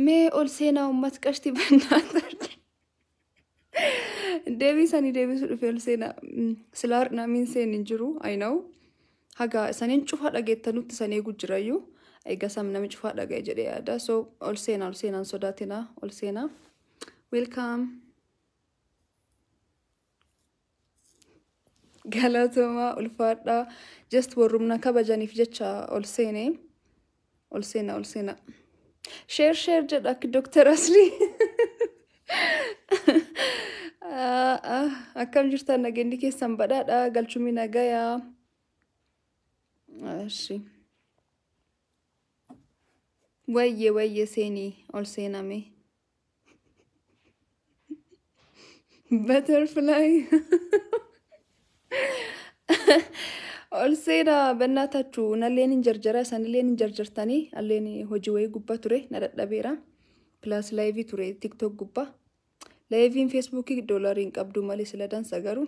May ol seenaa ummat qashti bannaata. Deebisanii deebisuu dhufe ol seenaa silaa har'aa min seenin jiru I know. Haga saniin cufaa dhageettanutti san eegu jirayyuu. Egaa sam nami cufaa dhaga'e jedhee yaada. So ol seenaan sodaatina ol seenaa. Welcome. Galatoomaa ulfaadhaa. Just warrumna kabajaniif jecha ol seenee. Ol seenaa. Share jedha akka Dr. Asli. Akkam jirtan nageenyi keessan badhaadha galchumii nagayaa. Ashi. Wayye seenii ol seename. Butterfly. Ol seenaa bannaatachuu nalleen hin jarjara sanilleen hin jarjartanii alleen hojii wayii gubbaa ture na dadhabeera. Plus live ture TikTok gubbaa. Live in Facebook $1 qabdu malee sila dansa garuu.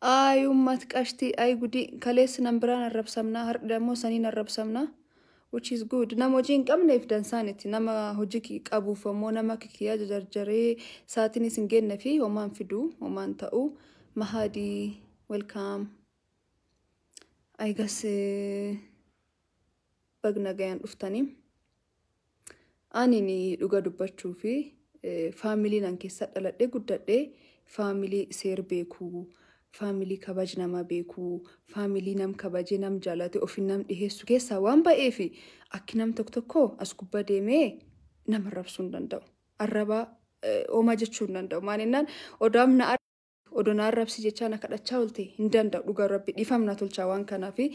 Ay ummat qashti ay gudi kalees nan biraan arrabsamna hardamo saniin arrabsamna which is good. Nama hojii hin qabneef dansaanitti nama hojii qabuuf ammoo nama kikkiyaa jarjaree saatiinis hin geenne fi homaan fiduu homaan ta'uu Mahadi welcome. I guess bagna gayan dhuftanii. Ani ni dhuga dubbachuu fi family nan keessa dhaladhee guddadhee family seer beekuu family kabaj nama beekuu family nam kabaje nam jaalate ofin nam dhiheessu keessaa waan ba'eefi akki nam tokko as gubbaa deemee nama rabsuu hin danda'u. Arraba ooma jechuu hin danda'u. Maaninaan odaamna odona arrabsi jechaan akka dhachaa olte hin danda'u dhugaa rabbi dhifamna tolchaa waan kanaa fi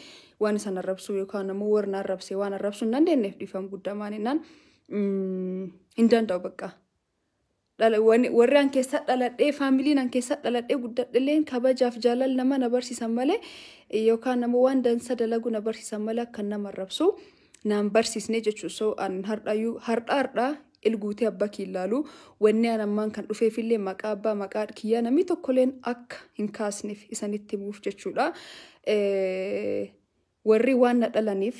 waan isaan arrabsuu yookaan ammoo warna arrabsee waan arrabsuu hin dandeenyeef dhifam guddaa maaninaan hin danda'u bakka. Warri an keessa dhaladhee faamiliin an keessa dhaladhee guddadheleen kabajaaf jaalal nama na barsiisan malee yookaan ammoo waan dansa dalagu na barsiisan malee akka nama arrabsuu naan barsiisne jechuu so an har'aa ilguutee abbaa kiilaalu wanni anammaan kan dhufeefillee maqaa abbaa maqaa kiyyaa namni tokkoleen akka hin kaasneef isanitti himuuf jechuudha. Warri waan na dhalaniif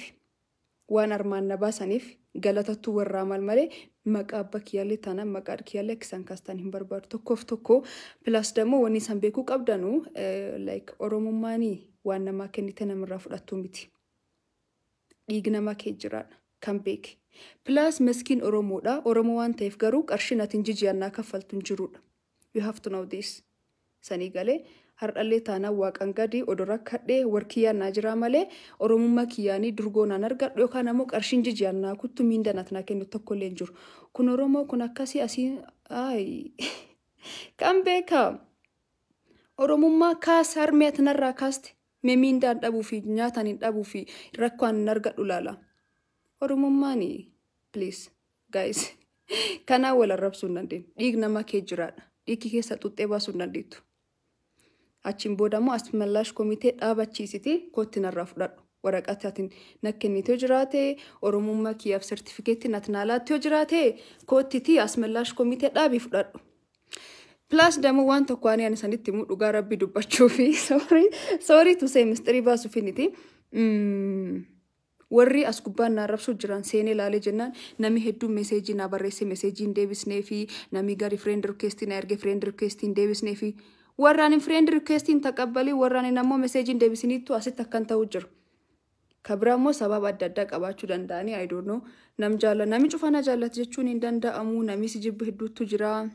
waan armaan na baasaniif galatattuu warraa malee maqaa abbaa kiyyaallee taanaan maqaa kiyyaallee akkisan kaastan hin barbaadu tokko plus dammoo wanni isaan beekuu qabdanu like oromummaanii waan namaa kennite namarraa fudhattuu miti. Dhiig namaa kee jiraadha kan beeke. Plus meskiin Oromoodha. Oromoo waan ta'eef garuu qarshiin atiin jijjiirannaa kaffaltuun jiruudha. You have to know this. Sanii galee hardhallee taanaa waaqan gadi odora kadhee warkiyyaan naa jiraa malee Oromummaa kiyyaanii durgoonaan argadhu yookaan ammoo qarshiin jijjiirannaa kuttu miindanat naa kennu tokkollee jiru. Kun Oromoo kun akkasii asii kan beekaa Oromummaa kaas harmee atinarraa kaaste mee miindaan dhabuu fi nyaataan hin dhabuu fi rakkoon hin argadhu laala. Oromummaani please guys kana wal arrabsuu hin dandeenyu. Dhiig nama kee jiraadha. Dhiigii keessa xuxxee baasuu hin dandeettu. Achiin booda immoo asmallaash komitee dhaabachiisiti kootti narraa fudhadhu. Waraqataatiin nakkennitee jiraate Oromummaa kiyyaaf sertifikeetti natnaalaatti yoo jiraate koottiti asmallaash komitee dhaabii fudhadhu. Plus dammoo waan tokko ani sanitti immoo dhugaa rabbi dubbachuu fi sorry to say mistirii baasuuf initi. Warri as gubbaan na arrabsuu jiran seenee ilaalee jennaan nami hedduu meeseejii na barreesse meeseejiin deebisnee fi nami gari friend request na erge friend request deebisnee fi warraan friend request taqabbalii warraan ammoo meeseejiin deebisiniitu asitti akkan ta'u jiru. Kabira ammoo sababa adda addaa qabaachuu danda'anii I don't know nami cufana jaallatu jechuun hin danda'amu nami si jibbu hedduutu jira.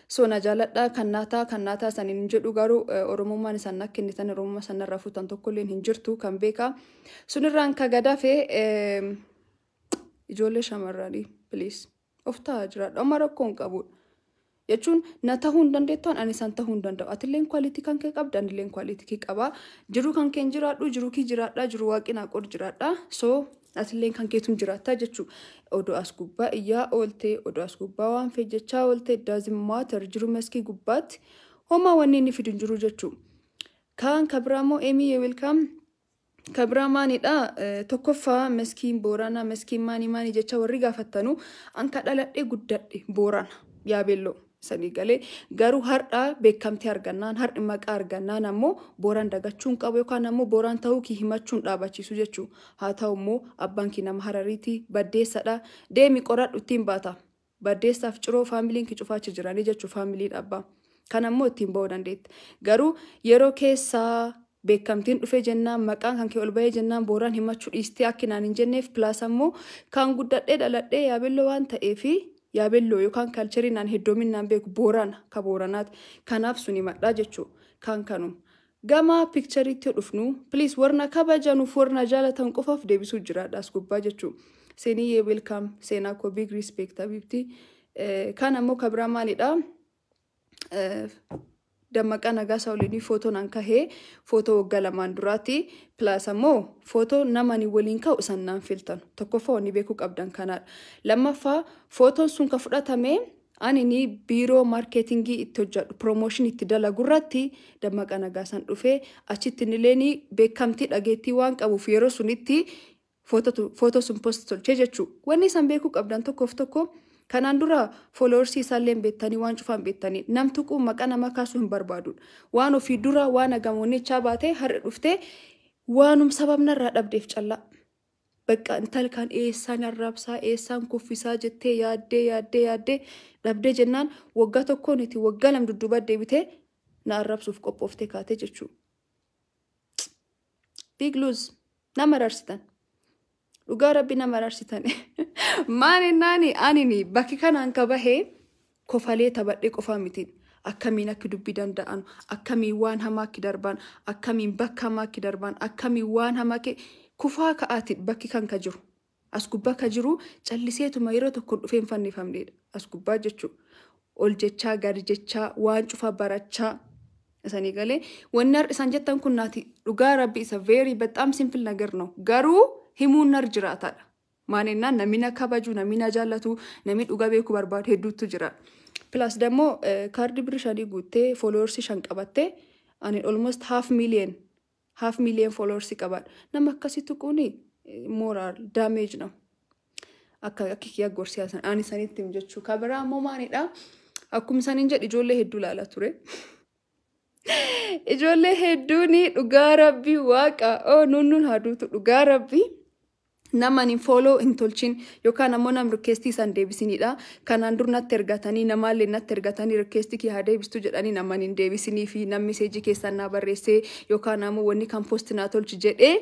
So na jaaladha kan naataa saniin jedhu garuu Oromummaan isaan nakkennitan Oromummaa sanarraa fuutan tokkolleen hin jirtu kan beekaa. Sunirraan ka gadaafe ijoollee shamarranii please of ta'aa jiraadha. Amma rakkoon qabudha. Jechuun na ta'uu hin dandeettan ani isaan ta'uu hin danda'u. Atilleen kwalitii kan kee qabda anilleen kwalitii kee qaba. Jiruu kan kee jiraadhu jiruu kee jiraadha jiruu waaqinaa qor jiraadha. So atilleen kan keetuun jiraata jechuudha. Odoo as gubbaa iyyaa oolte odoo as gubbaa waan fee jechaa oolte doesn't matter jiruu maskii gubbaatti homaa wanni inni fidu jiru jechuudha. Kan kabiramoo Amy welcome. Kabramaanidha tokkoffaa maskiin Boorana maskiin maani jecha warri gaafattanu anka dhaladhee guddadhe Boorana yaabelloo sanii galee garuu har'a beekamtii argannaan har'i maqaa argannaan ammoo Booraan dagachuun qabu yookaan ammoo Booraan ta'uu kii himachuun dhaabachiisu jechuu haa ta'u immoo abbaan kii nama Harariiti baddeessadha deemi qoradhu ittiin baata baddeessaaf ciroo faamiliin kii cufaachi jiranii jechuu faamiliin abbaa kan ammoo ittiin ba'uu dandeetti garuu yeroo keessaa beekamtiin dhufee jennaan maqaan kan kee ol bahee jennaan Booraan himachuu dhiistee akkinaan hin jenneef pilaas ammoo kan guddadhee dhaladhee yaabelloo waan ta'eefi yaabelloo yookaan kalchariinaan heddoominaan beeku Boorana ka Booranaati kanaaf suni madhaa jechuu kan kanum gama pikchariitti dhufnu please warna kabajanuuf warna jaalatan qofaaf deebisuu jiraadhaas gubbaa jechuu seenii welcome seenaa koo big respect abibti kan ammoo kabramaanidha Dammaqa Nagaasaa waliin footoo nan kahee footoo waggaa lamaan duraati plus ammoo footoo namani waliin ka'u sannaan filtan tokkoffaa wanni beekuu qabdan kanaadha lammaffaa footoon sun ka fudhatame ani ni biiroo marketingii itti hojjedhu promotion itti dalagurratti Dammaqa Nagaasaan dhufee achitti nileeni beekamtii dhageettii waan qabuuf yeroo sunitti footoo sun post tolchee jechuu wanni san beekuu qabdan tokko kanaan dura followers isaalleen beektanii waan cufaan beektanii namtuquu maqaa nama kaasuu hin barbaadu waan ofii dura waan agamoonni baatee har'a dhuftee waanum sababnarraa dhabdeef callaa bakka intalkaan eessaan arrabsaa eessaan kuffisaa jettee yaaddee dhabdee jennaan waggaa tokkoon itti waggaa lam dudduuba deebitee na arrabsuuf qophooftee kaatee jechuu big lose nama rarsitan dhugaa rabbi nama ararsitan maani anini bakki kanaan ka bahee kofalee tabadhee qofaa mitiin akkamiin akka dubbii danda'an akkamiin waan hamaa akka darban akkamiin bakka hamaa akka darban akkamiin waan hamaa kufaa ka'aati bakki kan ka jiru as gubbaa ka jiru calliseetuma yeroo tokko dhufeen fannifamneedha as gubbaa jechuu ol jechaa gadi jechaa waan cufaa barachaa isanii galee wanni har'a isaan jettan kun naati dhugaa rabbi isa very bexaam simple nagar no garuu himuun nar jiraataadha maanennaan namina kabaju namina jaallatu nami dhugaa beekuu barbaadu hedduutu jira plus dammoo kaardi birishanii guuttee followers 5 qabatte ani almost half million followers qabaadha nama akkasitti kuni moral damage no akka kiyya gorsiyaasan ani sanitti himjechuu kabara ammoo maanidha akkuma sanin jedh ijoollee hedduu laala ture ijoollee hedduuni dhugaa rabbi waaqa nunnun haduutu dhugaa rabbi namanin follow in tolchin yookaan ammoo nam requestii san deebisinidha kanaan dur natti ergatanii namaallee natti ergatanii requestii kee haa deebistu jedhanii namanin deebisinii fi nam message keessan na barreessee yookaan ammoo wanni kan post na tolchi jedhee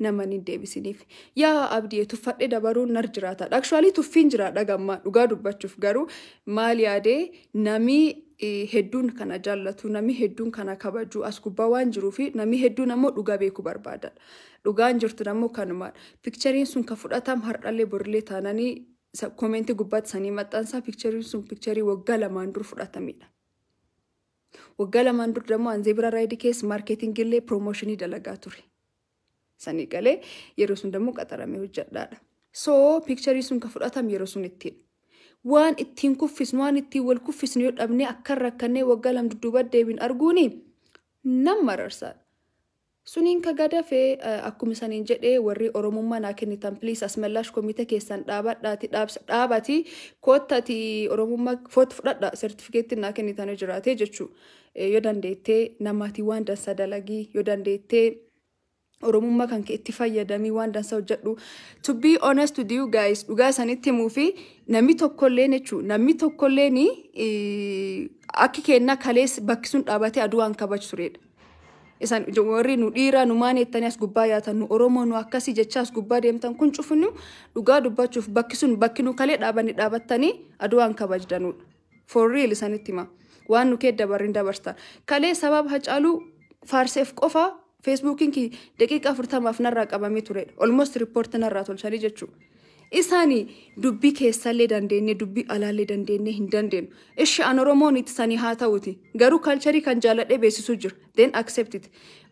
namanin deebisiniif yaa abdii tuffadhe dabaruun nar jiraata actually tuffiin jiraadha gamma dhugaa dubbachuuf garuu maal yaadee nami hedduun kana jaallatu nami hedduun kana kabaju as gubbaa waan jiruu fi nami hedduun ammoo dhugaa beekuu barbaada dhugaan jirtu ammoo kanuma picturein sun ka fudhatam hardhalee borlee taananii commenti gubbaatti sanii maxxansaa picturein sun picturee waggaa lamaan dur fudhatamidha waggaa lamaan dur dammoo Anzebra Ride case marketing illee promotionii dalagaa ture sanii galee yeroo sun dammoo qaxaramee hojjedhaadha so picturein sun ka fudhatam yeroo sun ittiin waan ittiin kuffisnu waan ittiin wal kuffisnu yoo dhabnee akka rakkannee waggaa lam dudduuba deebin arguuni nama rarsaa suniin ka gadafee akkuma saniin jedhee warri oromummaa naa kennitan please asmallash komitee keessan dhaabati koottati oromummaa foot fudhadha certificate naa kennitan jiraatee jechuu yoo dandeettee namaatii waan dansa dalagii yoo dandeettee oromummaa kan kee itti fayyadamii waan dansa hojjedhu to be honest with you guys dhugaa sanitti himuu fi namni tokkollee jechuu namni tokkollee ni akki kennaa kalees bakki sun dhaabatee aduwaan kabaju turedha isan warri nu dhiira nu maanettanii as gubbaa yaatan nu oromoo nu akkasii jecha as gubbaa deemtan kun cufnu dhugaa dubbachuuf bakki sun bakki nu kalee dhaabattanii aduwaan kabajdanudha for real isanitti hima waan nu kee dabarrin dabartan kalee sababa hacaaluu faarseef qofa Facebookin ki daqiiqa 40 narraa qabamee ture almost report narraa tolchanii jechuu isaanii dubbii keessallee dandeenye dubbii alaallee dandeenye hin dandeenyu ishi an oromoon itti sanii haa ta'uti garuu culture kan jaaladhee beeksisuu jira then accept it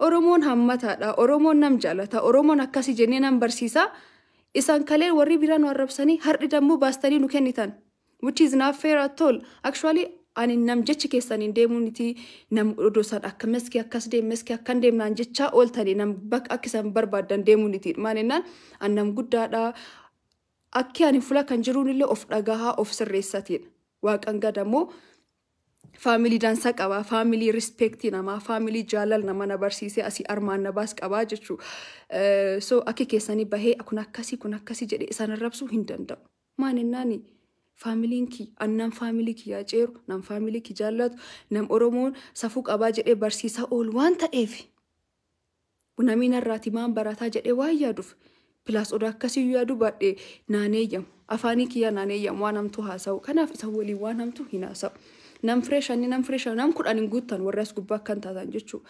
oromoon hammataadha oromoon nam jaalata oromoon akkasii jennee nam barsiisa isaan kalee warri biraan warrabsanii har'i dammoo baastanii nu kennitan which is not fair at all actually ani nam jechi keessan hin deemuniti nam odosan akka meski akkas meski akkan deemnaan jecha ooltani nam bakka akkisan barbaadan deemuniti maalinnaan an nam guddaadha akki ani fula kan jiruun illee of dhagahaa of sirreessatiin waaqan gadamoo family dansa qaba family respect nama family jaalal nama na barsiise asi armaan na baas qaba jechu so akki keessanii bahee kun akkasi jedhe isaan rabsuu hin danda'u maaninnaani family ki annan family ki yaa ceeru nam family ki jaallatu nam oromoon safuu qabaa jedhe barsiisa ol waan ta'eef bunamiin irraati maan barataa jedhe waan yaaduuf pilaas oda akkasii yaadu baadhee naaneeyyam afaanii kiyya naaneeyyam waan hamtu haasa'u kanaaf isa waliin waan hamtu hin haasa'u nam fresh nam kudhanin guuttan warras gubbaa kan taatan jechu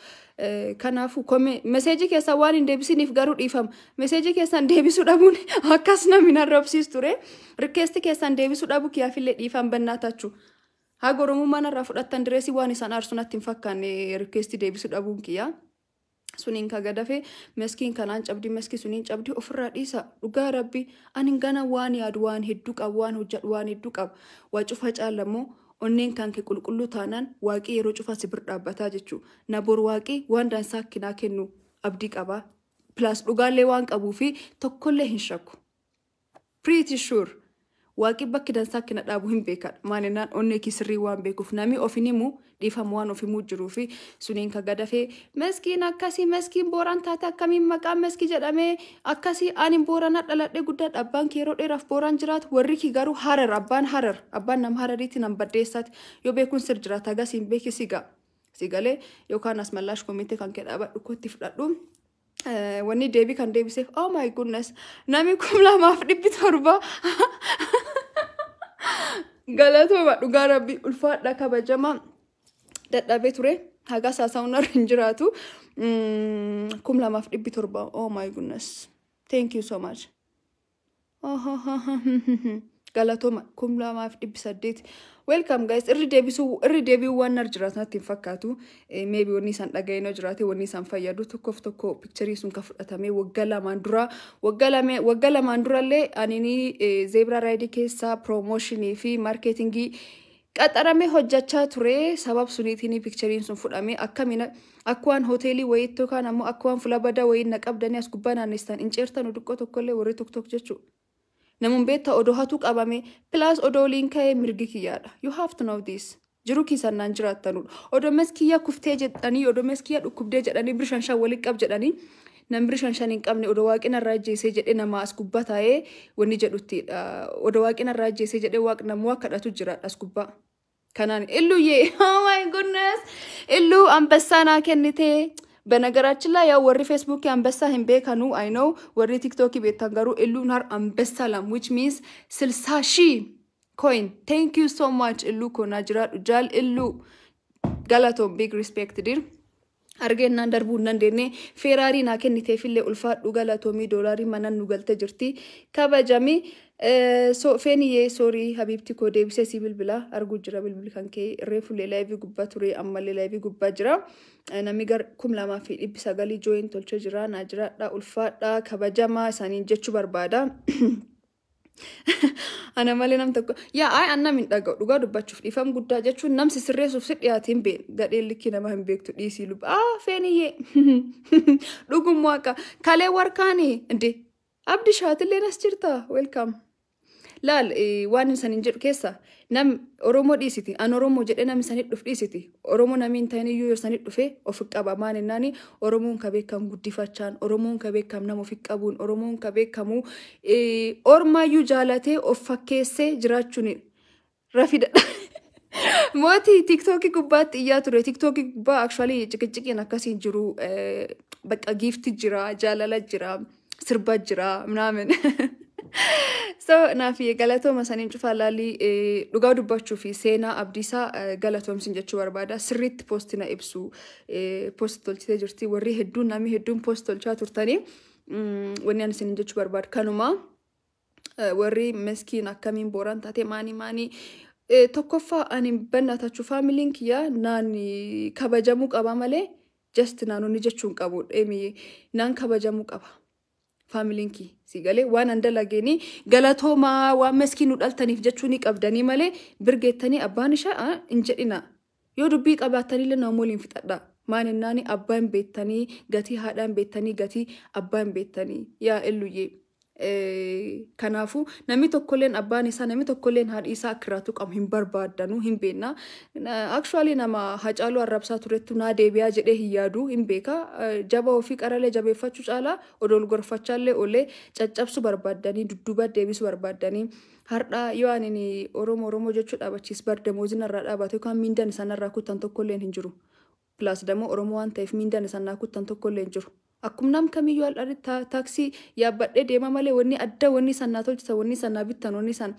kanaafu message keessa waan hin deebisiniif garuu dhiifam message keessan deebisuu dhabuun akkas namni narrabsiis ture request keessan deebisuu dhabu kiyaafillee dhiifam bannaatachu haa goromummaa narraa fudhattan direesii waan isaan aarsunatti hin fakkaanne request deebisuu dhabuun kiyya suniin kagadafe meskiin kanaan cabdi meski suniin cabdi ofirraa dhiisa dhugaa rabbi anin gana waan yaadu waan hedduu qabu waan hojjedhu waan hedduu qabu waa cufa caalammoo onneen kan ke qulqulluu taanaan waaqii yeroo cufa sibir dhaabbataa jechu na bor waaqii waan dansaa kinaa kennu abdii qaba plus dhugaallee waan qabuu fi tokkollee hin shakku pretty sure waaqii bakki dansaa kina dhaabu hin beekadha maalinaan onnee kisirrii waan beekuuf nami ofinimu dhiifamu waan ofimuu jiruu fi suniin kagadafee meskiin akkasii meskiin booraan taate akkamiin maqaan meski jedhamee akkasii ani boorana dhaladhee guddaa abbaan kee yeroo dheeraaf booraan jiraatu warri ki garuu harar abbaan nam harariitti nam baddeessaati yoo beekuun sir jiraata agasiin beeki sigalee yookaan asmallaash komitee kan kee dhaabadhu kootti fudhadhu wanni deebii kan deebiseef oh my goodness nami 2,700 galatooma dhugaa rabbi ulfaadha kabajama dadhabee ture haga saasawunar hin jiraatu 2,700 oh my goodness thank you so much galatooma 2,800 welcome guys irri deebi'uu waan nar jiraatatti hin fakkaatu maybe wanni isaan dhaga'inoo jiraate wanni isaan fayyadu tokko picture sun ka fudhatamee waggaa lamaan durallee anini zebra ride keessa promotionii fi marketingii qaxaramee hojjechaa ture sabab suniitiin picture sun fudhamee akkwaan hoteelii wayitoo kan ammoo akkwaan fulabada wayin naqabdanii as gubbaa naannestan inceertan dhuqqoo tokkollee warri tokko jechuudha namun beetta odoo hatu qabame plus odoo linka'ee mirgi kiyyaadha you have to know this jiru kiisannaan jiraattanudha odoo meskiyya kuftee jedhanii odoo meskiyya dhukkubdee jedhanii birshanshan waliin qab jedhanii nam birshanshan hin qabne odoo waaqina irraa ajjeesee jedhe nama as gubbaa taa'ee wanni jedhuttidha odoo waaqina irraa ajjeesee jedhe waaq namoo akka dhatu jiraadha as gubbaa kanaan illuyyee oh my goodness illuu ambassaanaa kennitee በነገራችን ላይ ያው ወሪ ፌስቡክ አንበሳ ህምቤ ካኑ I know ወሪ ቲክቶክ ቤታንጋሩ ኢሉ ናር አንበሳ ላም which means 60,000 coin thank you so much ኢሉ ኮናጅራ ጃል ኢሉ ጋላቶ big respect dir argena darbu nandene ferrari na kennite fille ulfaadhu galatomi dolari manan nu galte jirti kabajami so feniye sorry habibti ko debise sibil bila argu jira bilbil kanke refu le live gubba ture amma le live gubba jira nami gar kumlama fi ibisa gali join tolcho jira na jira da ulfaadha kabajama sanin jechu barbada ana malenam takko ya ay anna min daga duga dubbachuf difam gudda jechu nam sisreesuf sidiyaatin be gadeeliki nama hin beektu dhisi lub feniye dugum waka kale warkani inde abdi shaatille nas jirta welcome lal waan sanin jedhu keessa nam oromo dhisiti an oromo jedhe nam sanit dhuf dhisiti oromo namin tani yu sanit dhufe of qaba maanennani oromon ka beekam guddifachaan oromon ka beekam nam of qabuun oromon ka beekamu orma yu jaalate of fakkeesse jiraachuun rafida moti tiktok gubbaatti iyyaa ture tiktok gubbaa actually ciqiqiin akkasiin jiru bakka gift jira jaalala jira sirba jira mnaamen so nafi galato masanin cufa lali dhugaa dubbachuu fi seenaa abdiisaa galatoomsin jechuu barbaada sirriitti postina ibsu post tolchitee jirti warri hedduun nami hedduun post tolchaa turtanii wanni ani isin jechuu barbaada kanuma warri meskiin akkamiin booraan taate maani tokkoffaa ani bannaatachuu faamiliin kiyya naani kabajamuu qaba malee just naanonni jechuun qabu naan kabajamuu qaba faamilinki si galee waan andalageni galatoma waan maskinu dhaltaniif jechuuni qabdanii malee birgeettanii abbaan ishaa injedhina yoo dubbii qabaatanii le namooliin fixadha maaninnaani abbaan beettanii gatii haadhaan beettanii gatii abbaan beettanii yaa elluyee kanaafu namni tokkolleen abbaan isaa namni tokkolleen haadhi isaa akkiraatu qabu hin barbaadanu hin beekna actually nama hacaaluu arrabsaa turettu naa deebi'aa jedhee hin yaadu hin beeka jaba ofii qaralee jabeeffachuu caalaa odool gorfachaallee olee caccabsu barbaadanii dudduuba deebisu barbaadanii har'a yoo ani oromoo jechuu dhaabachiis bardamoozin irraa dhaabate yookaan miindaan isaanirraa kuttan tokkolleen hin jiru plus demo oromoo waan ta'eef miindaan isaanirraa kuttan tokkolleen hin jiru Akkum nam kamiyyuu al'aadhi taaksii yaabbadhee deema malee wanni adda wanni san naa tolchisa wanni san naa bittan wanni san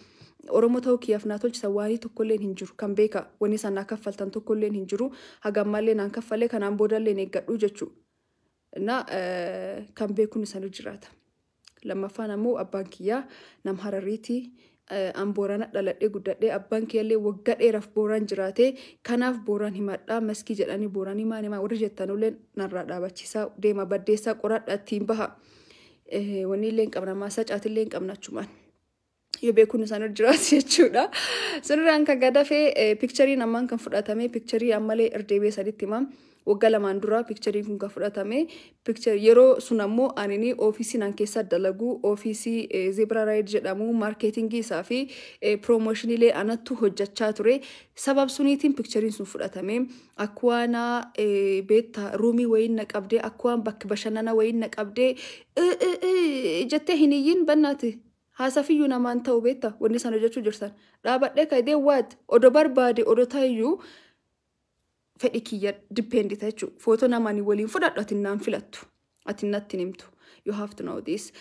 Oromoo ta'uu kiyyaaf naa tolchisa waanii tokkolleen hin jiru kan beeka wanni san naa kaffaltan tokkolleen hin jiru hagammallee naan kaffalee kanaan boodallee eeggadhu jechuudha na kan beekuun isaan jiraata lammaffaan ammoo abbaan kiyyaa nam Harariitii Amborana dhaladhee guddadhee abbaan kiyyallee waggaa dheeraaf booraan jiraate kanaaf booraan himadhaa maskii jedhanii booraan himaan warri jettanullee narraa dhaabachiisaa deema baddeessaa qoradhaa ittiin baha wanni illee hin qabna maasaa caatillee hin qabna achumaan yoo beekuun isaan jiraatu jechuudha sirraan kan gadafee pikcharii namaan kan fudhatame pikcharii ammalee irdeebee saditti himaa waggaa lamaan dura pikcharii kun kan fudhatame pikcharii yeroo sun ammoo anini ofiisii nan keessa dalagu ofiisii Zebra Ride jedhamu marketingii isaa fi promotionilee anattu hojjechaa ture sabab suniitiin pikchariin sun fudhatame akwaana beetta ruumii wayin na qabdee akwaan bakka bashannana wayin na qabdee jettee hiniyyin bannaati haasafiyyuu namaan ta'u beetta wanni sana hojjechuu jirtan dhaabadhee kaydee waat odo barbaade odo taayyuu fedhi kiyya dependita jechuudha. Footoo namaanii waliin fudhadhu ati naan filattu. Ati natti nimtu. You have to know this.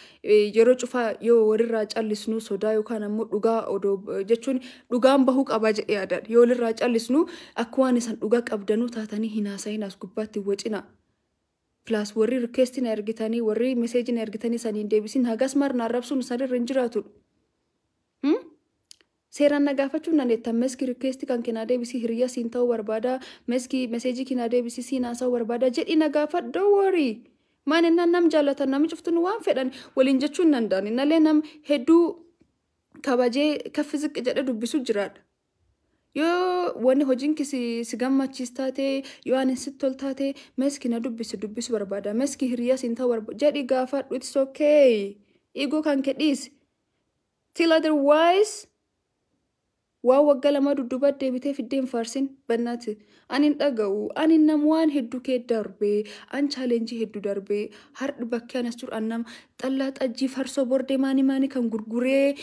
Yeroo cufaa yoo walirraa callisnu sodaa yookaan ammoo dhugaa odoo jechuun dhugaan bahuu qabaa jedhee yaadadha. Yoo walirraa callisnu akka waan isaan dhugaa qabdanuu taatanii hinaasayin as gubbaatti wacina. Plus warri requestiin ergitanii warri meseejiin ergitanii saniin deebisin hagas marnaa rabsuun isaanirra hin jiraatudha. Seeraan nagaafachuun naanneettan meski request kan kennaa deebisii hiriyaa siin ta'uu barbaada meski meseejii kennaa deebisii siin haasa'uu barbaada jedhi nagaafadhu don't worry maaninnaan nam jaallatan nami cuftuun waan fedhan waliin jechuun danda'an innallee nam hedduu kabajee kaffi ziqqi jedhe dubbisu jiraadha yoo wanni hojiin si gammachiis taate yoo ani sitti tol taate meski na dubbisu barbaada meski hiriyaa siin ta'uu barbaada jedhi gaafadhu it's okay ego kan kedhiis till otherwise Waa waggaa lama dudduuba deebitee fiddeen faarsin bannaati. Anin dhaga'u anin nam waan hedduu kee darbee an challenge hedduu darbee har'i bakki anas jiru annam xallaa xajjii farsoo bordee maani kan gurguree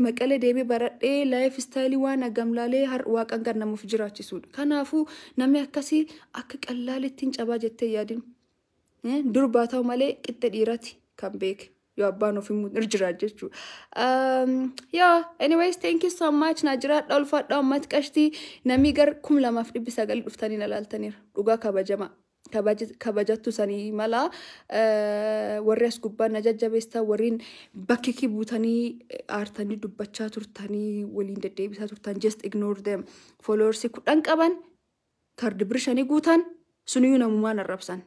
maqalee deebee baradhee life style waan agamlaalee har'i waaqan kan namuuf jiraachisuudha. Kanaafuu namni akkasii akka qallaalittiin cabaa jettee yaadin. Durbaa ta'u malee qixxe dhiirati kan beeke. You are born of him irjirajechu. Anyways, thank you so much. Najira dolfadha ummat qashti namigar kum lamaaf dhibbisagal dhuftanii nalaltanir. Dhugaa kabajama. Kabajattu sanii mala warri as gubbaa na jajjabeestaa warriin bakki kibuutanii aartanii dubbachaa turtanii waliin deddeebisaa turtan just ignore them. Followers kudhan qaban kardi birshanii guutan suniyyuu namumaan arrabsan.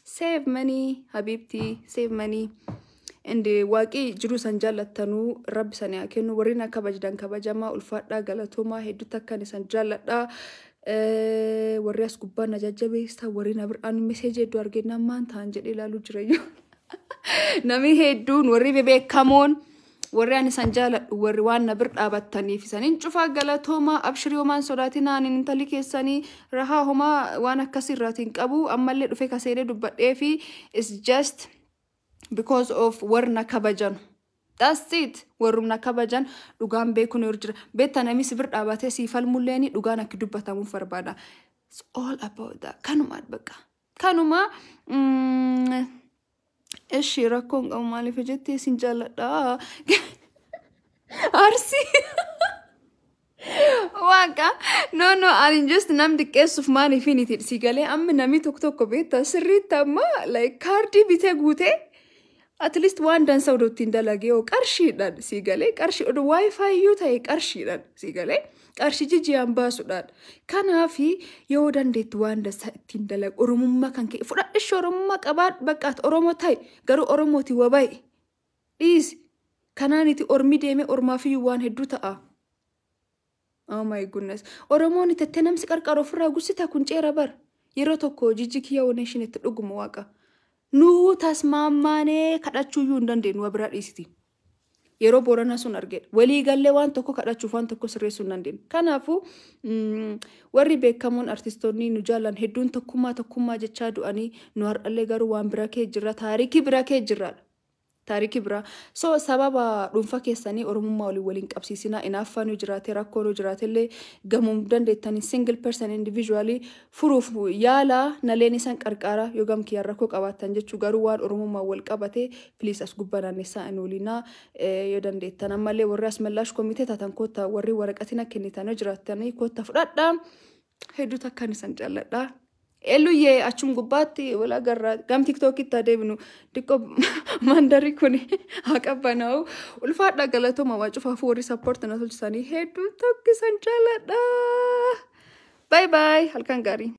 Save money, habibti, save money. Indi waaqii jiru san jaallatanuu rabbi sanii haa kennu warreen akka kabajdan kabajamaa ulfaadhaa galatoomaa hedduutti akkan isan jaalladhaa warri as gubbaa na jajjabeessaa warri na biraan meseejii hedduu argennaan maan ta'an jedhee ilaaluu jirayyuu namni hedduun warri bebeekamoon warri ani isan jaalladhu warri waan na bir dhaabattaniif isaniin cufaa galatoomaa abshirii homaan sodaatinaa ani intalli keessanii rahaa homaa waan akkasii irraatiin qabu ammallee dhufee kaseedee dubbadhee fi is just because of warna kabajan. That's it. Warumna kabajan dhugaan beekun urjira. Beetta nami sibir dhaabatee siifal mulleeni dhugaan akka dubbatamuuf barbaada. It's all about that. Kanuma bakka. Kanuma eshi rakkoon qabu maaliif jettee sin jaalladha. Arsi. Waka no I'm just nam diqqeessuuf maaliif initi sigalee amma nami tokko beetta sirriitti amma like kaardii bitee guutee at least one dance out of tindalage o qarshiidhaan sigalee qarshi odo wifi yu ta'e qarshiidhaan sigalee qarshi jijjiiraan baasuudhaan kanaafi yoo dandeetti waan dasa tindalag oromummaa kan kee fudhadhe oromummaa qabaad bakkaat oromoo ta'e garuu oromooti wabai Dhiisi. Kanaaniti ormi deeme ormaafiyyuu waan hedduu ta'a. Oh my goodness. Oromoon itti namsi qarqara ofirraa gussita kun ceera bar. Yeroo tokko jijji kiyya oneeshin itti dhuguma waaqa. Nuu tasmaammaanee kadhachuuyyuu hin dandeenyu waa biraa dhiisiti. Yeroo Booranaa sun argedha. Walii gallee waan tokko kadhachuuf waan tokko sirreessuu hin dandeenyu. Kanaafuu warri beekamoon artistoonni nu jaallan hedduun tokkummaa jechaa du'anii nu har'allee garuu waan bira kee jirra. Taarikii bira kee jirraadha. Taarikii biraa. So sababa dhuunfaa keessanii oromummaa waliin qabsiisinaa inaaffaan jiraate rakkoon jiraatellee gamuun dandeettanii single person individually furuuf yaala naleen isaan qarqara yoo gamkii rakkoo qabaatan jechuu garuu waan oromummaa wal qabate please as gubbanaan isaa inoolina yoo dandeettan ammallee warri as mellaash komitee taatan koota warri waraqatina kennitan jiraatanii koota fudhadhaa hedduu takkaan isaan jaalladhaa. Eluye achum gubbaatti wala garra gam TikTok itti adeemnu diqqoo mandarii kuni haqabanaa'u ulfaadha galatoma waa cufaaf warri support na tolchisanii hedduu tokkisan jaalladha. Bye bye halkan gaarii.